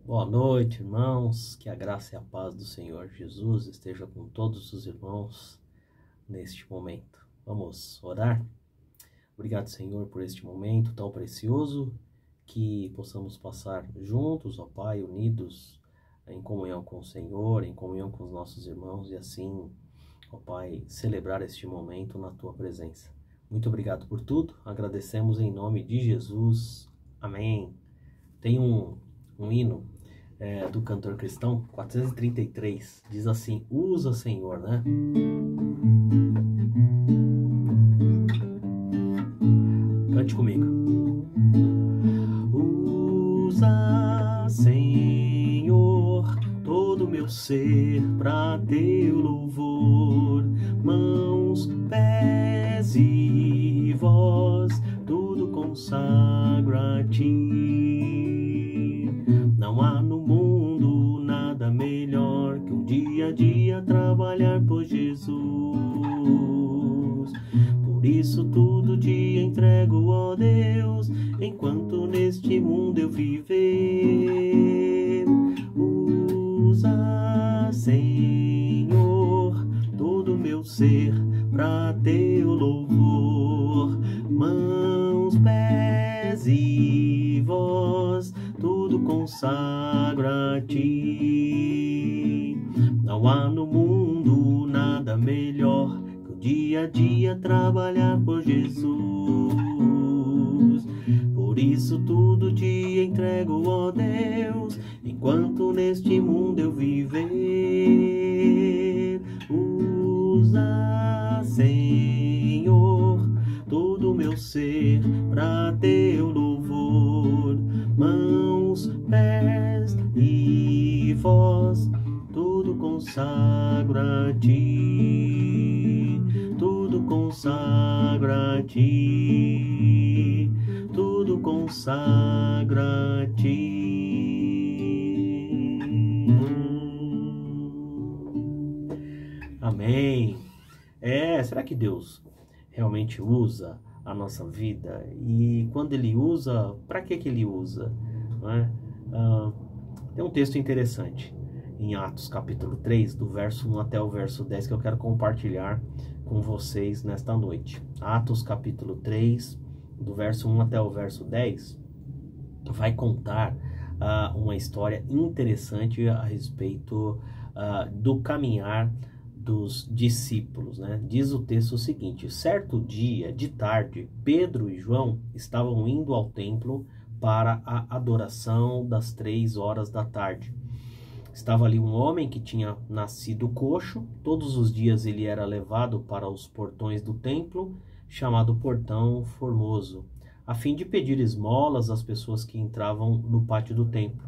Boa noite, irmãos. Que a graça e a paz do Senhor Jesus esteja com todos os irmãos neste momento. Vamos orar? Obrigado, Senhor, por este momento tão precioso, que possamos passar juntos, ó Pai, unidos em comunhão com o Senhor, em comunhão com os nossos irmãos e assim, ó Pai, celebrar este momento na Tua presença. Muito obrigado por tudo. Agradecemos em nome de Jesus. Amém. Tem um hino do cantor cristão, 433, diz assim: usa, Senhor, né? Cante comigo. Usa, Senhor, todo o meu ser pra teu louvor, mãos, pés e voz, tudo consagro a ti. Não há no mundo nada melhor que um dia a dia trabalhar por Jesus. Por isso tudo te entrego, ó Deus, enquanto neste mundo eu viver. Usa, Senhor, todo o meu ser pra teu louvor, mãos, pés e voz, tudo consagro a ti. Não há no mundo nada melhor que o dia a dia trabalhar por Jesus. Por isso tudo te entrego, ó Deus, enquanto neste mundo eu viver. Usa, Senhor, todo o meu ser pra teu louvor, mãos, pés e voz, tudo consagro a ti, tudo consagro a ti, tudo consagro a ti. Amém. Será que Deus realmente usa a nossa vida? E quando Ele usa, para que Ele usa? Não é? Tem um texto interessante em Atos capítulo 3, do verso 1 até o verso 10, que eu quero compartilhar com vocês nesta noite. Atos capítulo 3, do verso 1 até o verso 10, vai contar uma história interessante a respeito do caminhar dos discípulos, né? Diz o texto o seguinte: certo dia, de tarde, Pedro e João estavam indo ao templo para a adoração das 3 horas da tarde. Estava ali um homem que tinha nascido coxo. Todos os dias ele era levado para os portões do templo, chamado Portão Formoso, a fim de pedir esmolas às pessoas que entravam no pátio do templo.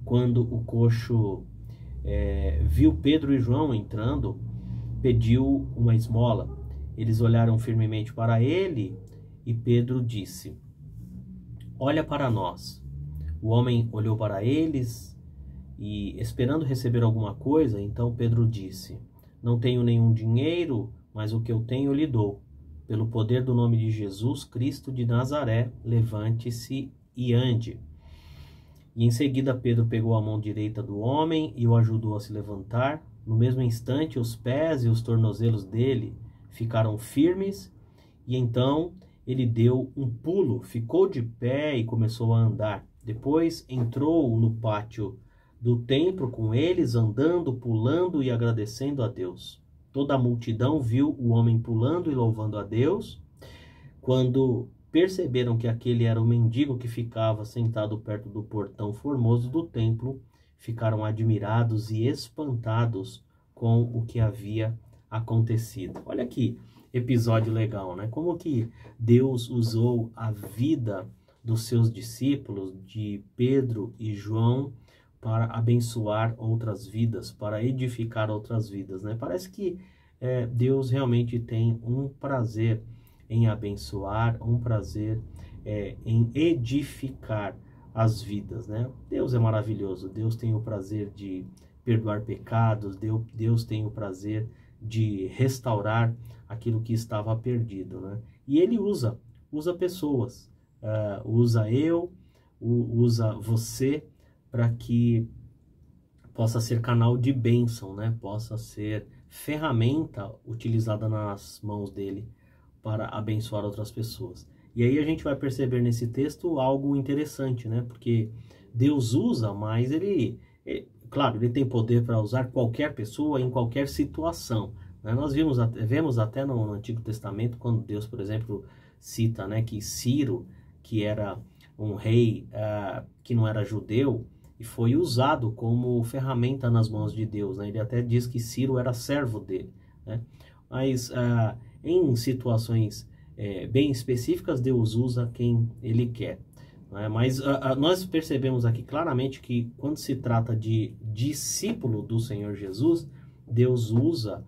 Quando o coxo viu Pedro e João entrando, pediu uma esmola. Eles olharam firmemente para ele e Pedro disse: olha para nós. O homem olhou para eles e, esperando receber alguma coisa, então Pedro disse: não tenho nenhum dinheiro, mas o que eu tenho eu lhe dou. Pelo poder do nome de Jesus Cristo de Nazaré, levante-se e ande. E em seguida Pedro pegou a mão direita do homem e o ajudou a se levantar. No mesmo instante, os pés e os tornozelos dele ficaram firmes, e então ele deu um pulo, ficou de pé e começou a andar. Depois entrou no pátio do templo com eles, andando, pulando e agradecendo a Deus. Toda a multidão viu o homem pulando e louvando a Deus. Quando perceberam que aquele era o mendigo que ficava sentado perto do portão formoso do templo, ficaram admirados e espantados com o que havia acontecido. Olha que episódio legal, né? Como que Deus usou a vida dos seus discípulos, de Pedro e João, para abençoar outras vidas, para edificar outras vidas, né? Parece que Deus realmente tem um prazer em abençoar, um prazer em edificar as vidas, né? Deus é maravilhoso. Deus tem o prazer de perdoar pecados. Deus tem o prazer de restaurar aquilo que estava perdido, né? E Ele usa pessoas, usa eu, usa você para que possa ser canal de bênção, né? Possa ser ferramenta utilizada nas mãos dele para abençoar outras pessoas. E aí a gente vai perceber nesse texto algo interessante, né? Porque Deus usa, mas claro, ele tem poder para usar qualquer pessoa em qualquer situação, né? Nós vemos até no Antigo Testamento, quando Deus, por exemplo, cita, né, que Ciro, que era um rei que não era judeu, e foi usado como ferramenta nas mãos de Deus, né? Ele até diz que Ciro era servo dele, né? Mas em situações bem específicas, Deus usa quem Ele quer, né? Mas nós percebemos aqui claramente que quando se trata de discípulo do Senhor Jesus, Deus usa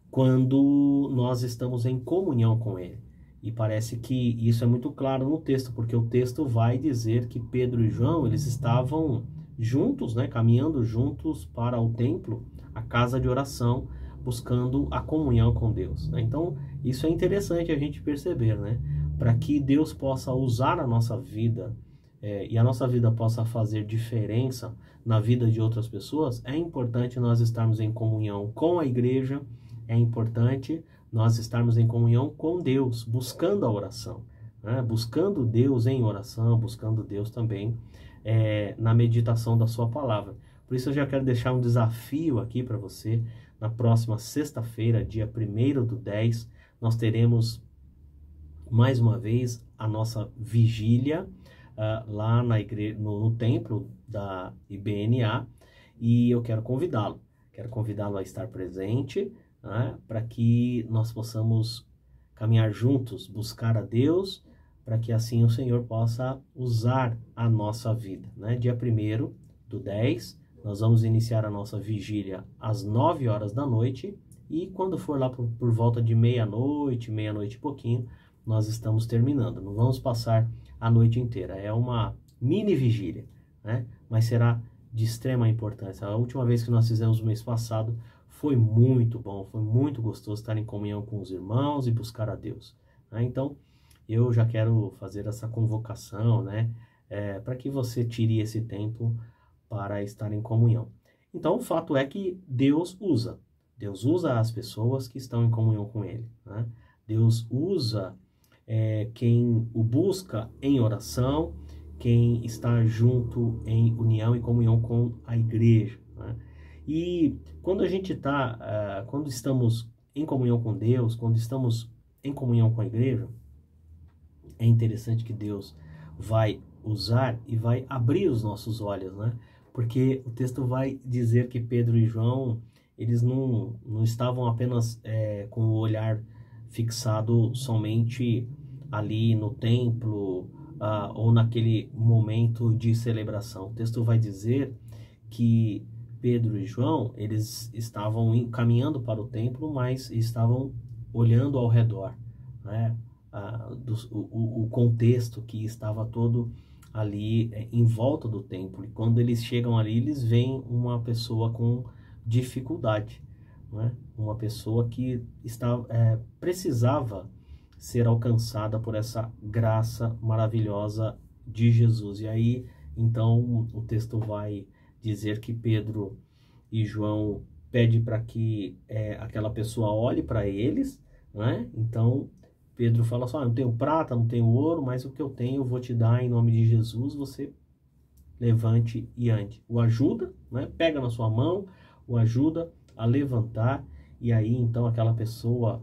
quando nós estamos em comunhão com Ele. E parece que isso é muito claro no texto, porque o texto vai dizer que Pedro e João, eles estavam juntos, né, caminhando juntos para o templo, a casa de oração, buscando a comunhão com Deus, né? Então, isso é interessante a gente perceber, né? Para que Deus possa usar a nossa vida e a nossa vida possa fazer diferença na vida de outras pessoas, é importante nós estarmos em comunhão com a igreja, é importante nós estarmos em comunhão com Deus, buscando a oração, né? Buscando Deus em oração, buscando Deus também na meditação da sua palavra. Por isso eu já quero deixar um desafio aqui para você. Na próxima sexta-feira, dia 1º/10, nós teremos mais uma vez a nossa vigília lá na igreja, no templo da IBNA, e eu quero convidá-lo a estar presente, né, para que nós possamos caminhar juntos, buscar a Deus, para que assim o Senhor possa usar a nossa vida, né? Dia 1º/10, nós vamos iniciar a nossa vigília às 9 horas da noite, e quando for lá por volta de meia-noite e pouquinho, nós estamos terminando. Não vamos passar a noite inteira, é uma mini vigília, né? Mas será de extrema importância. A última vez que nós fizemos no mês passado foi muito bom, foi muito gostoso estar em comunhão com os irmãos e buscar a Deus, né? Então, eu já quero fazer essa convocação, né? Para que você tire esse tempo para estar em comunhão. Então, o fato é que Deus usa as pessoas que estão em comunhão com Ele, né? Deus usa quem o busca em oração, quem está junto em união e comunhão com a igreja, né? E quando quando estamos em comunhão com Deus, quando estamos em comunhão com a igreja, é interessante que Deus vai usar e vai abrir os nossos olhos, né? Porque o texto vai dizer que Pedro e João, eles não estavam apenas com o olhar fixado somente ali no templo ou naquele momento de celebração. O texto vai dizer que Pedro e João, eles estavam caminhando para o templo, mas estavam olhando ao redor, né? O contexto que estava todo ali em volta do templo. E quando eles chegam ali, eles veem uma pessoa com dificuldade, né? Uma pessoa que precisava ser alcançada por essa graça maravilhosa de Jesus. E aí, então, o texto vai dizer que Pedro e João pedem para que aquela pessoa olhe para eles, né? Então, Pedro fala assim: não tenho prata, não tenho ouro, mas o que eu tenho eu vou te dar em nome de Jesus, você levante e ande. O ajuda, né? Pega na sua mão, o ajuda a levantar, e aí então aquela pessoa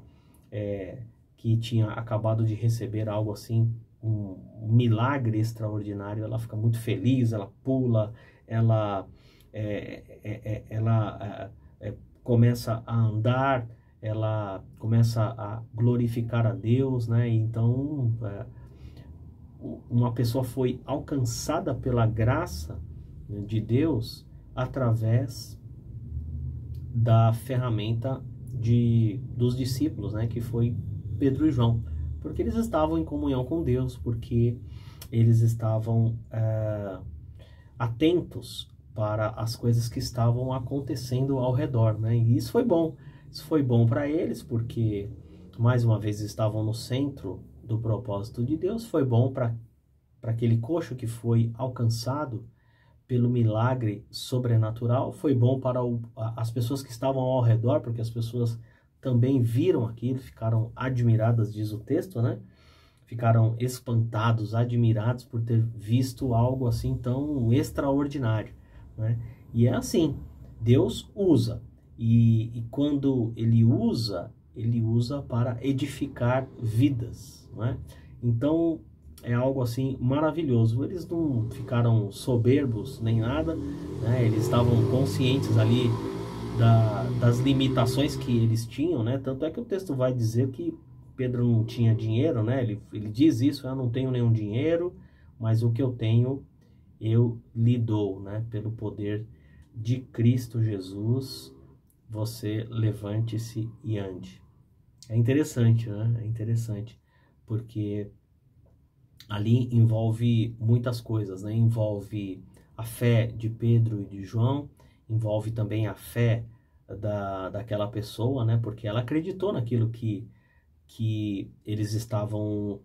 que tinha acabado de receber algo assim, um milagre extraordinário, ela fica muito feliz, ela pula, ela começa a andar, ela começa a glorificar a Deus, né? Então, uma pessoa foi alcançada pela graça de Deus através da ferramenta dos discípulos, né? Que foi Pedro e João, porque eles estavam em comunhão com Deus, porque eles estavam atentos para as coisas que estavam acontecendo ao redor, né? E isso foi bom. Isso foi bom para eles, porque mais uma vez estavam no centro do propósito de Deus. Foi bom para aquele coxo que foi alcançado pelo milagre sobrenatural, foi bom para as pessoas que estavam ao redor, porque as pessoas também viram aquilo, ficaram admiradas, diz o texto, né? Ficaram espantados, admirados por ter visto algo assim tão extraordinário, né? E é assim, Deus usa, e quando Ele usa para edificar vidas, né? Então, é algo assim maravilhoso. Eles não ficaram soberbos nem nada, né? Eles estavam conscientes ali das limitações que eles tinham, né? Tanto é que o texto vai dizer que Pedro não tinha dinheiro, né? Ele diz isso: eu não tenho nenhum dinheiro, mas o que eu tenho eu lhe dou, né? Pelo poder de Cristo Jesus, você levante-se e ande. É interessante, né? É interessante, porque ali envolve muitas coisas, né? Envolve a fé de Pedro e de João, envolve também a fé daquela pessoa, né? Porque ela acreditou naquilo que eles estavam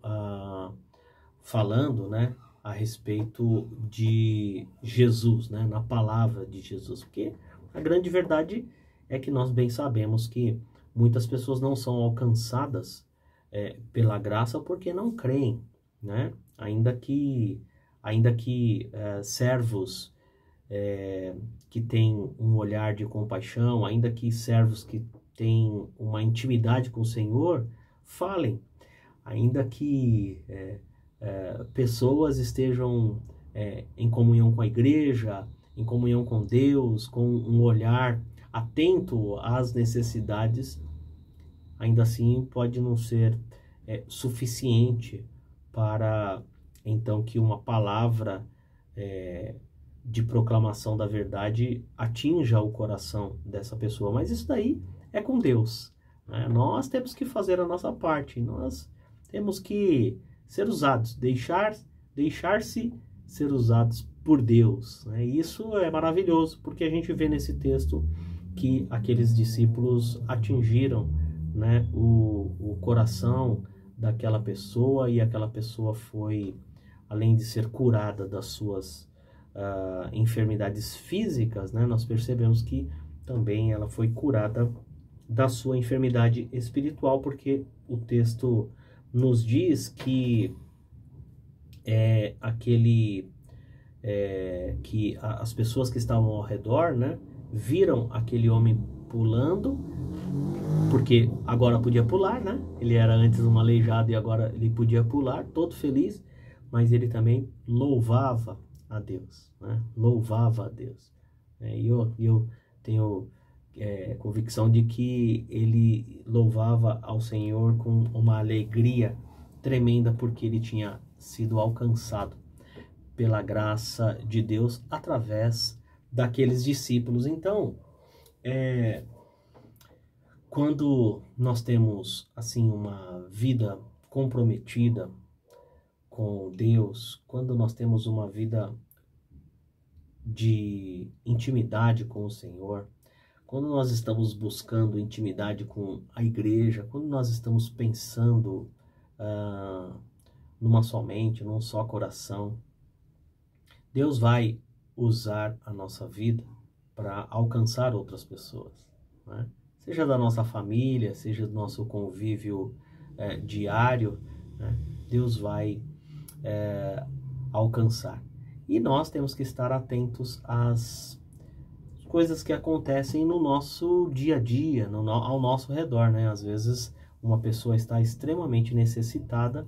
falando, né? A respeito de Jesus, né? Na palavra de Jesus. Porque a grande verdade é que nós bem sabemos que muitas pessoas não são alcançadas pela graça porque não creem, né? Ainda que servos que têm um olhar de compaixão, ainda que servos que têm uma intimidade com o Senhor falem, ainda que pessoas estejam em comunhão com a igreja, em comunhão com Deus, com um olhar atento às necessidades, ainda assim pode não ser suficiente para então que uma palavra de proclamação da verdade atinja o coração dessa pessoa. Mas isso daí é com Deus, né? Nós temos que fazer a nossa parte, nós temos que ser usados, deixar-se ser usados por Deus, né? Isso é maravilhoso, porque a gente vê nesse texto que aqueles discípulos atingiram, né, o coração daquela pessoa, e aquela pessoa foi, além de ser curada das suas enfermidades físicas, né, nós percebemos que também ela foi curada da sua enfermidade espiritual, porque o texto nos diz que que as pessoas que estavam ao redor, né, viram aquele homem pulando, porque agora podia pular, né? Ele era antes um aleijado e agora ele podia pular, todo feliz, mas ele também louvava a Deus, né? Louvava a Deus. E eu tenho convicção de que ele louvava ao Senhor com uma alegria tremenda, porque ele tinha sido alcançado pela graça de Deus através daqueles discípulos. Então, quando nós temos assim uma vida comprometida com Deus, quando nós temos uma vida de intimidade com o Senhor, quando nós estamos buscando intimidade com a igreja, quando nós estamos pensando numa só mente, num só coração, Deus vai usar a nossa vida para alcançar outras pessoas, né? Seja da nossa família, seja do nosso convívio diário, né? Deus vai alcançar. E nós temos que estar atentos às coisas que acontecem no nosso dia a dia, ao nosso redor, né? Às vezes uma pessoa está extremamente necessitada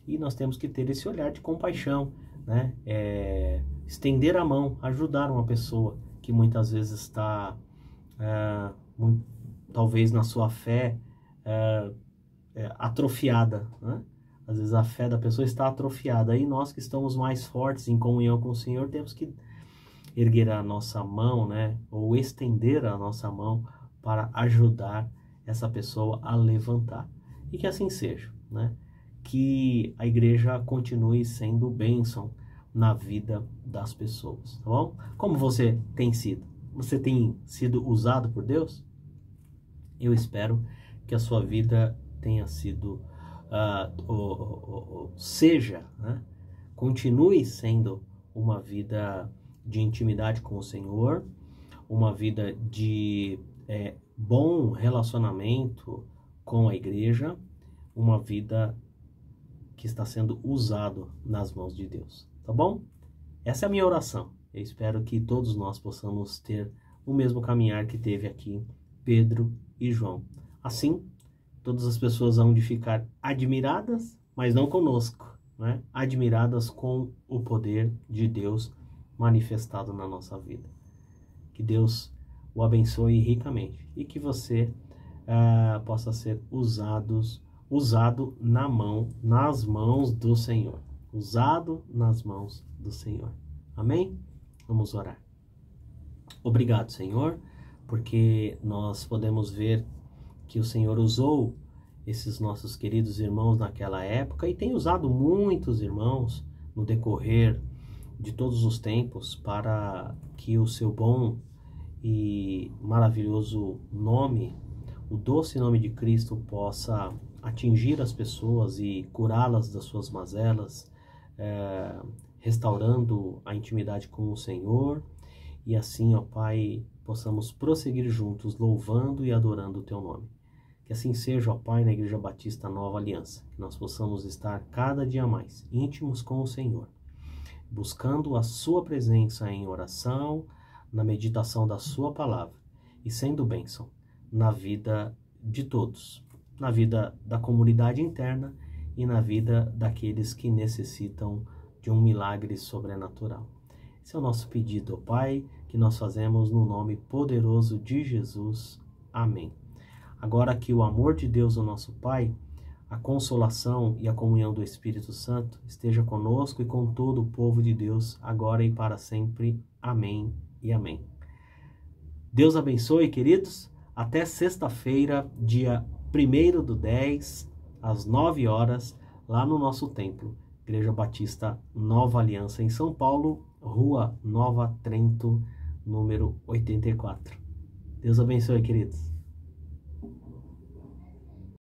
e nós temos que ter esse olhar de compaixão, né? Estender a mão, ajudar uma pessoa que muitas vezes está talvez na sua fé atrofiada, né? Às vezes a fé da pessoa está atrofiada, e nós que estamos mais fortes em comunhão com o Senhor temos que erguer a nossa mão, né? Ou estender a nossa mão para ajudar essa pessoa a levantar. E que assim seja, né? Que a igreja continue sendo bênção na vida das pessoas, tá bom? Como você tem sido? Você tem sido usado por Deus? Eu espero que a sua vida tenha sido, seja, né? Continue sendo uma vida de intimidade com o Senhor, uma vida de bom relacionamento com a igreja, uma vida que está sendo usado nas mãos de Deus, tá bom? Essa é a minha oração. Eu espero que todos nós possamos ter o mesmo caminhar que teve aqui Pedro e João. Assim, todas as pessoas hão de ficar admiradas, mas não conosco, né? Admiradas com o poder de Deus manifestado na nossa vida. Que Deus o abençoe ricamente e que você possa ser usado nas mãos do Senhor. Usado nas mãos do Senhor. Amém? Vamos orar. Obrigado, Senhor, porque nós podemos ver que o Senhor usou esses nossos queridos irmãos naquela época e tem usado muitos irmãos no decorrer de todos os tempos para que o seu bom e maravilhoso nome, o doce nome de Cristo, possa atingir as pessoas e curá-las das suas mazelas, restaurando a intimidade com o Senhor, e assim, ó Pai, possamos prosseguir juntos, louvando e adorando o Teu nome. Que assim seja, ó Pai, na Igreja Batista Nova Aliança, que nós possamos estar cada dia mais íntimos com o Senhor, buscando a Sua presença em oração, na meditação da Sua palavra, e sendo bênção na vida de todos, na vida da comunidade interna e na vida daqueles que necessitam de um milagre sobrenatural. Esse é o nosso pedido, ó Pai, que nós fazemos no nome poderoso de Jesus. Amém. Agora que o amor de Deus, o nosso Pai, a consolação e a comunhão do Espírito Santo esteja conosco e com todo o povo de Deus, agora e para sempre. Amém e amém. Deus abençoe, queridos. Até sexta-feira, dia 1º/10, às 9 horas, lá no nosso templo, Igreja Batista Nova Aliança, em São Paulo, Rua Nova Trento, número 84. Deus abençoe, queridos.